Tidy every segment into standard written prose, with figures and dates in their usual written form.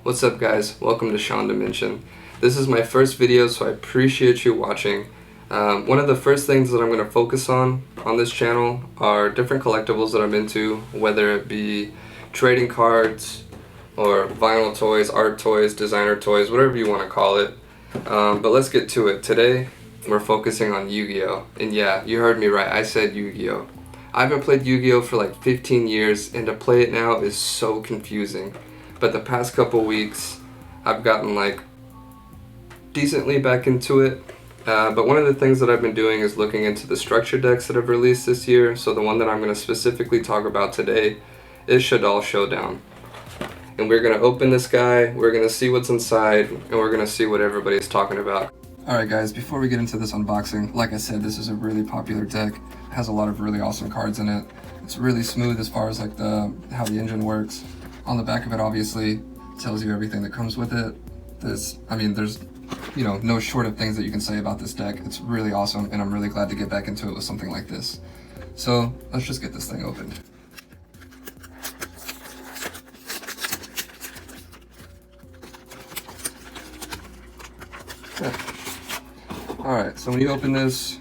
What's up guys, welcome to Sean Dimension. This is my first video, so I appreciate you watching. One of the first things that I'm going to focus on this channel are different collectibles that I'm into, whether it be trading cards or vinyl toys, art toys, designer toys, whatever you want to call it. But let's get to it. Today we're focusing on Yu-Gi-Oh! And yeah, you heard me right, I said Yu-Gi-Oh! I haven't played Yu-Gi-Oh! For like 15 years, and to play it now is so confusing. But the past couple weeks, I've gotten like decently back into it. But one of the things that I've been doing is looking into the structure decks that have released this year. So the one that I'm going to specifically talk about today is Shaddoll Showdown. And we're going to open this guy, we're going to see what's inside, and we're going to see what everybody's talking about. Alright guys, before we get into this unboxing, like I said, this is a really popular deck. It has a lot of really awesome cards in it. It's really smooth as far as like how the engine works. On the back of it obviously tells you everything that comes with it. There's no short of things that you can say about this deck. It's really awesome, and I'm really glad to get back into it with something like this. So let's just get this thing opened. Alright, so when you open this,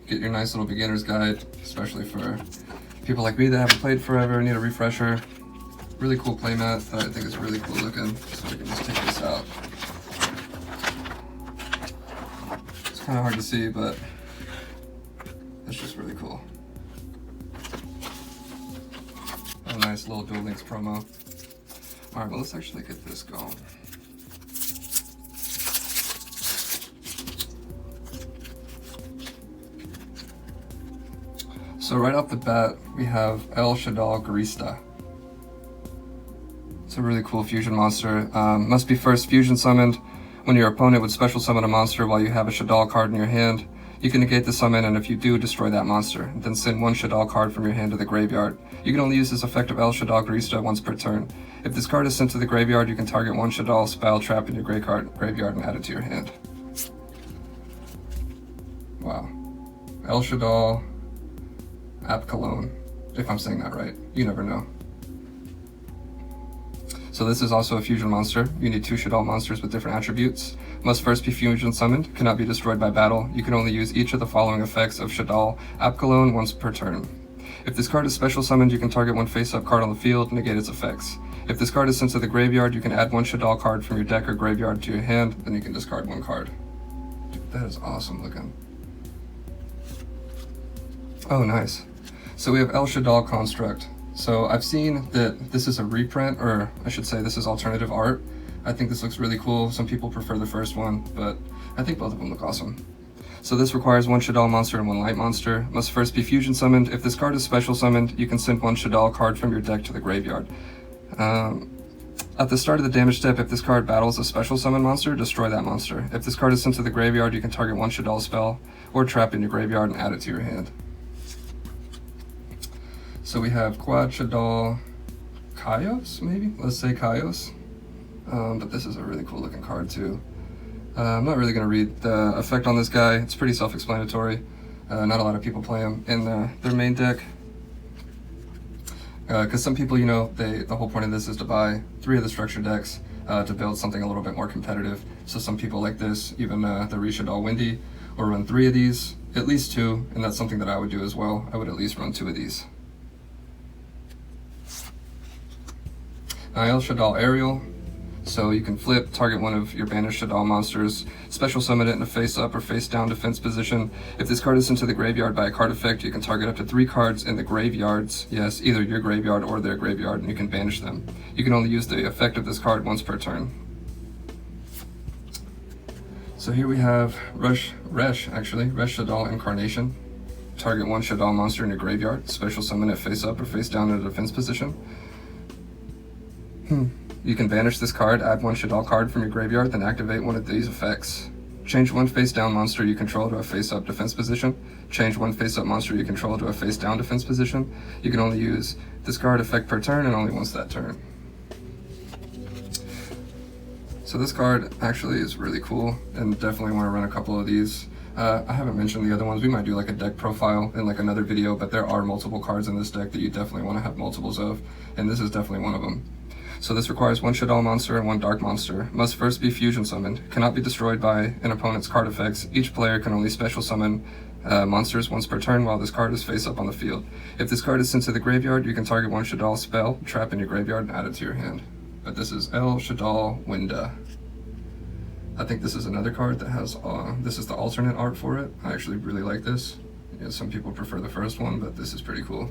get your nice little beginner's guide, especially for people like me that haven't played forever and need a refresher. Really cool playmat that I think is really cool looking, so we can just take this out. It's kind of hard to see, but it's just really cool. A nice little Duel Links promo. Alright, well let's actually get this going. So right off the bat, we have El Shaddoll Garista. It's a really cool fusion monster. Must be first fusion summoned when your opponent would special summon a monster while you have a Shaddoll card in your hand. You can negate the summon, and if you do, destroy that monster. Then send one Shaddoll card from your hand to the graveyard. You can only use this effect of El Shaddoll Garista once per turn. If this card is sent to the graveyard, you can target one Shaddoll spell trap in your graveyard and add it to your hand. Wow. El Shaddoll Floan, if I'm saying that right. You never know. So this is also a fusion monster. You need two Shaddoll monsters with different attributes. Must first be fusion summoned, cannot be destroyed by battle. You can only use each of the following effects of Shaddoll Floan once per turn. If this card is special summoned, you can target one face-up card on the field and negate its effects. If this card is sent to the graveyard, you can add one Shaddoll card from your deck or graveyard to your hand, then you can discard one card. Dude, that is awesome looking. Oh, nice. So we have El Shaddoll Construct. So I've seen that this is a reprint, or I should say this is alternative art. I think this looks really cool. Some people prefer the first one, but I think both of them look awesome. So this requires one Shaddoll monster and one light monster. Must first be fusion summoned. If this card is special summoned, you can send one Shaddoll card from your deck to the graveyard. At the start of the damage step, if this card battles a special summon monster, destroy that monster. If this card is sent to the graveyard, you can target one Shaddoll spell or trap in your graveyard and add it to your hand. So we have Quad Shaddoll Kaios, maybe? Let's say Kaios. But this is a really cool looking card too. I'm not really going to read the effect on this guy. It's pretty self-explanatory. Not a lot of people play him in their main deck. Because some people, the whole point of this is to buy 3 of the structure decks to build something a little bit more competitive. So some people like this, even the Shaddoll Windy, or run 3 of these, at least 2, and that's something that I would do as well. I would at least run 2 of these. El Shaddoll Aerial, so you can flip, target one of your banished Shaddoll monsters, special summon it in a face-up or face-down defense position. If this card is sent to the graveyard by a card effect, you can target up to 3 cards in the graveyards, yes, either your graveyard or their graveyard, and you can banish them. You can only use the effect of this card once per turn. So here we have Resh Shaddoll Incarnation. Target one Shaddoll monster in your graveyard, special summon it face-up or face-down in a defense position. You can banish this card, add one Shaddoll card from your graveyard, then activate one of these effects. Change one face-down monster you control to a face-up defense position. Change one face-up monster you control to a face-down defense position. You can only use this card effect per turn and only once that turn. So this card actually is really cool, and definitely want to run a couple of these. I haven't mentioned the other ones. We might do like a deck profile in like another video, but there are multiple cards in this deck that you definitely want to have multiples of, and this is definitely one of them. So this requires one Shaddoll monster and one dark monster. Must first be fusion summoned. Cannot be destroyed by an opponent's card effects. Each player can only special summon monsters once per turn while this card is face up on the field. If this card is sent to the graveyard, you can target one Shaddoll spell, trap in your graveyard, and add it to your hand. But this is El Shaddoll Winda. I think this is another card that has, this is the alternate art for it. I actually really like this. Yeah, some people prefer the first one, but this is pretty cool.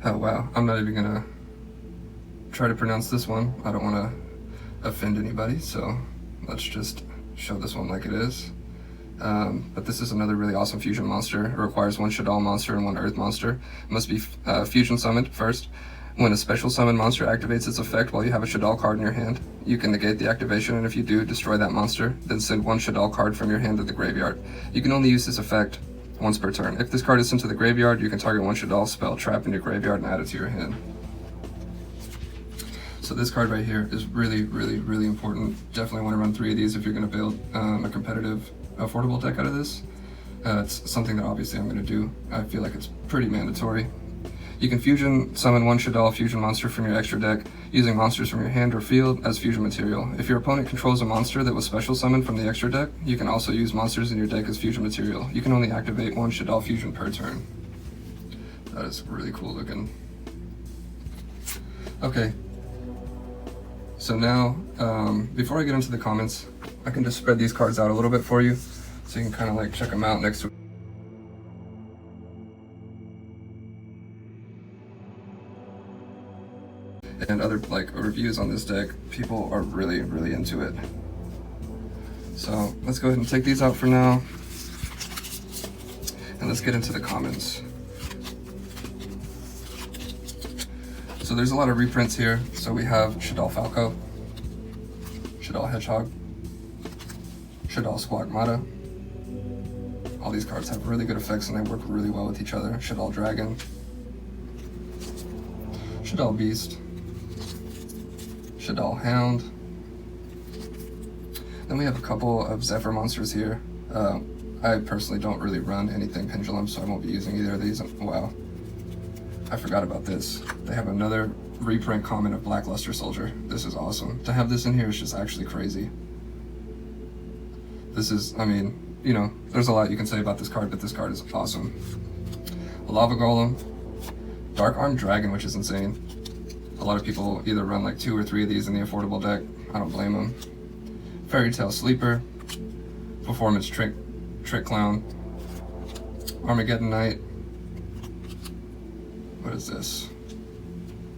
Oh wow, I'm not even gonna try to pronounce this one. I don't wanna offend anybody, so let's just show this one like it is. But this is another really awesome fusion monster. It requires one Shaddoll monster and one Earth monster. It must be fusion summoned first. When a special summon monster activates its effect while you have a Shaddoll card in your hand, you can negate the activation, and if you do, destroy that monster, then send one Shaddoll card from your hand to the graveyard. You can only use this effect once per turn. If this card is sent to the graveyard, you can target one Shaddoll spell, trap in your graveyard, and add it to your hand. So this card right here is really, really, really important. Definitely want to run 3 of these if you're going to build a competitive, affordable deck out of this. It's something that obviously I'm going to do. I feel like it's pretty mandatory. You can fusion summon one Shaddoll fusion monster from your extra deck using monsters from your hand or field as fusion material. If your opponent controls a monster that was special summoned from the extra deck, you can also use monsters in your deck as fusion material. You can only activate one Shaddoll fusion per turn. That is really cool looking. Okay. So now, before I get into the comments, I can just spread these cards out a little bit for you so you can kind of like check them out next to and other like reviews on this deck. People are really, really into it. So let's go ahead and take these out for now. And let's get into the comments. So there's a lot of reprints here. So we have Shaddoll Falco, Shaddoll Hedgehog, Shaddoll Squawkmata. All these cards have really good effects and they work really well with each other. Shaddoll Dragon, Shaddoll Beast, Shaddoll Hound. Then we have a couple of Zephyr monsters here. I personally don't really run anything Pendulum, so I won't be using either of these. Wow, I forgot about this. They have another reprint common of Blackluster Soldier. This is awesome. To have this in here is just actually crazy. This is, I mean, you know, there's a lot you can say about this card, but this card is awesome. A Lava Golem, Dark Armed Dragon, which is insane. A lot of people either run like 2 or 3 of these in the affordable deck. I don't blame them. Fairy Tale Sleeper, Performance Trick Clown, Armageddon Knight. What is this?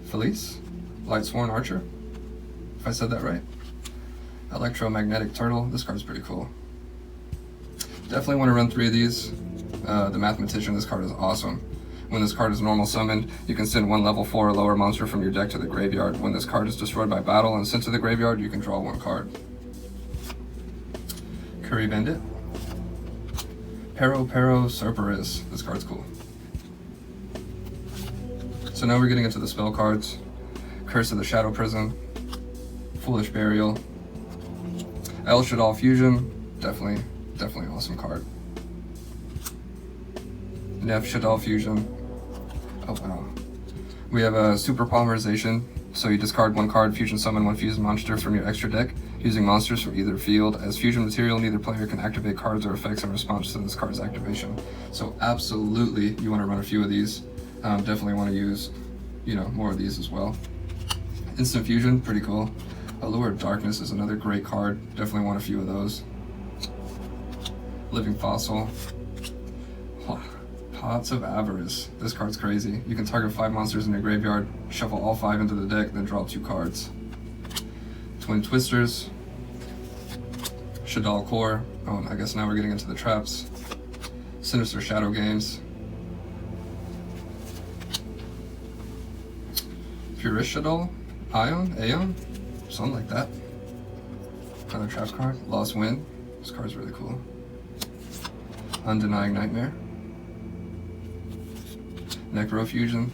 Felice? Lightsworn Archer? If I said that right. Electromagnetic Turtle. This card's pretty cool. Definitely want to run 3 of these. The Mathematician, this card is awesome. When this card is normal summoned, you can send one level 4 or lower monster from your deck to the graveyard. When this card is destroyed by battle and sent to the graveyard, you can draw 1 card. Curry Bandit. Pero Cerberus. This card's cool. So now we're getting into the spell cards. Curse of the Shadow Prison, Foolish Burial, El Shaddoll Fusion, definitely awesome card. Nef Shaddoll Fusion. Oh wow. We have a Super Polymerization, so you discard 1 card, fusion summon 1 fusion monster from your extra deck, using monsters from either field. As fusion material, neither player can activate cards or effects in response to this card's activation. So absolutely, you want to run a few of these. Definitely want to use, you know, more of these as well. Instant Fusion, pretty cool. Allure of Darkness is another great card. Definitely want a few of those. Living Fossil. Pots of Avarice. This card's crazy. You can target 5 monsters in your graveyard, shuffle all 5 into the deck, then draw 2 cards. Twin Twisters. Shaddoll Core. Oh, I guess now we're getting into the traps. Sinister Shadow Games. Purist Shaddoll? Aeon? Something like that. Another traps card. Lost Wind. This card's really cool. Undenying Nightmare. Necrofusion.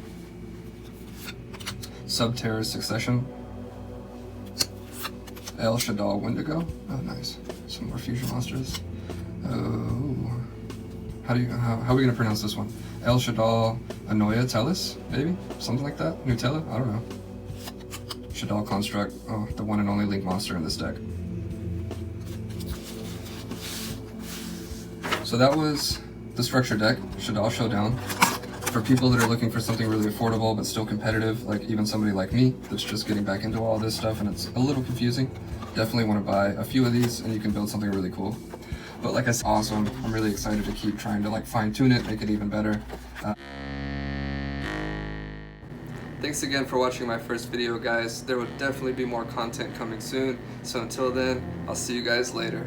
Subterror Succession. El Shaddoll Wendigo. Oh, nice. Some more fusion monsters. Oh. How are we going to pronounce this one? El Shaddoll Anoia Tellus, maybe? Something like that? Nutella? I don't know. Shaddoll Construct, oh, the one and only Link monster in this deck. So that was the structure deck, Shaddoll Showdown. For people that are looking for something really affordable but still competitive, like even somebody like me that's just getting back into all this stuff and it's a little confusing, definitely want to buy a few of these and you can build something really cool. But like I said, awesome. I'm really excited to keep trying to like fine tune it, make it even better. Thanks again for watching my first video, guys. There will definitely be more content coming soon. So until then, I'll see you guys later.